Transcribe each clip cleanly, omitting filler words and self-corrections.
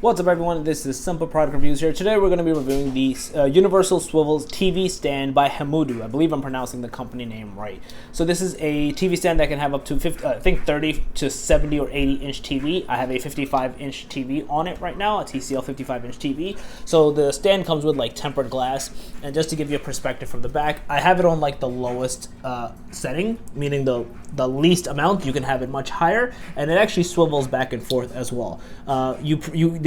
What's up, everyone? This is Simple Product Reviews here. Today we're going to be reviewing the Universal Swivels TV stand by Hemudu. I believe I'm pronouncing the company name right. So this is a TV stand that can have up to 30 to 70 or 80 inch TV. I have a 55 inch TV on it right now, a TCL 55 inch TV. So the stand comes with like tempered glass, and just to give you a perspective from the back, I have it on like the lowest setting, meaning the least amount. You can have it much higher, and it actually swivels back and forth as well.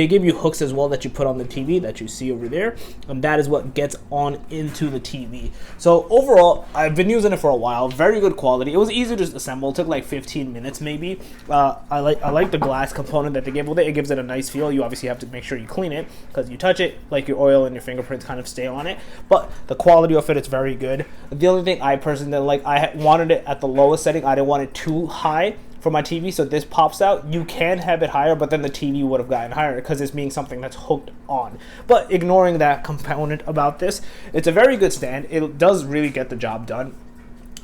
They give you hooks as well that you put on the TV that you see over there, and that is what gets on into the TV. So overall, I've been using it for a while. Very good quality. It was easy to assemble. It took like 15 minutes maybe. I like the glass component that they gave with it. It gives it a nice feel. You obviously have to make sure you clean it because you touch it, like your oil and your fingerprints kind of stay on it. But the quality of it's very good. The only thing I personally didn't like, I wanted it at the lowest setting. I didn't want it too high for my TV, so this pops out. You can have it higher, but then the TV would have gotten higher because it's being something that's hooked on. But ignoring that component about this, it's a very good stand. It does really get the job done.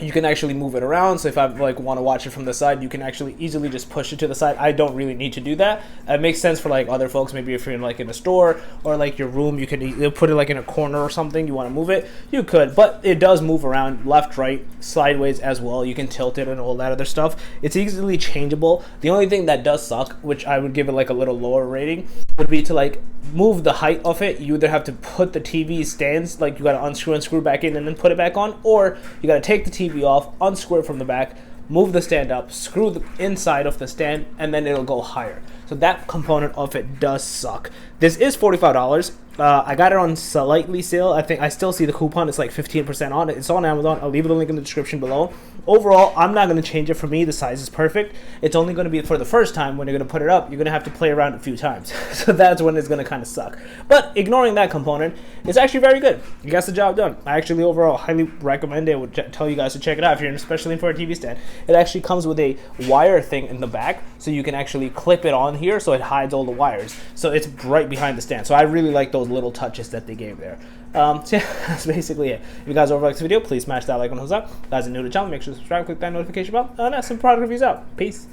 You can actually move it around, so if I want to watch it from the side, you can actually easily just push it to the side. I don't really need to do that. It makes sense for like other folks. Maybe if you're in a store or like your room, you can put it like in a corner or something. You want to move it, you could, but it does move around left, right, sideways as well. You can tilt it and all that other stuff. It's easily changeable. The only thing that does suck, which I would give it like a little lower rating, would be to like move the height of it. You either have to put the TV stands, like you got to unscrew and screw back in and then put it back on, or you got to take the TV off, unscrew it from the back, move the stand up, screw the inside of the stand, and then it'll go higher. So that component of it does suck. This is $45. I got it on slightly sale. I think I still see the coupon. It's like 15% on it. It's on Amazon. I'll leave the link in the description below. Overall, I'm not going to change it. For me, the size is perfect. It's only going to be for the first time. When you're going to put it up, you're going to have to play around a few times. So that's when it's going to kind of suck. But ignoring that component, it's actually very good. It gets the job done. I actually overall highly recommend it. I would tell you guys to check it out if you're especially for a TV stand. It actually comes with a wire thing in the back, so you can actually clip it on here so it hides all the wires. So it's right behind the stand. So I really like those little touches that they gave there. So yeah, that's basically it. If you guys overliked this video, please smash that like and thumbs up. If you guys are new to the channel, make sure to subscribe, click that notification bell, and that's some product reviews out. Peace.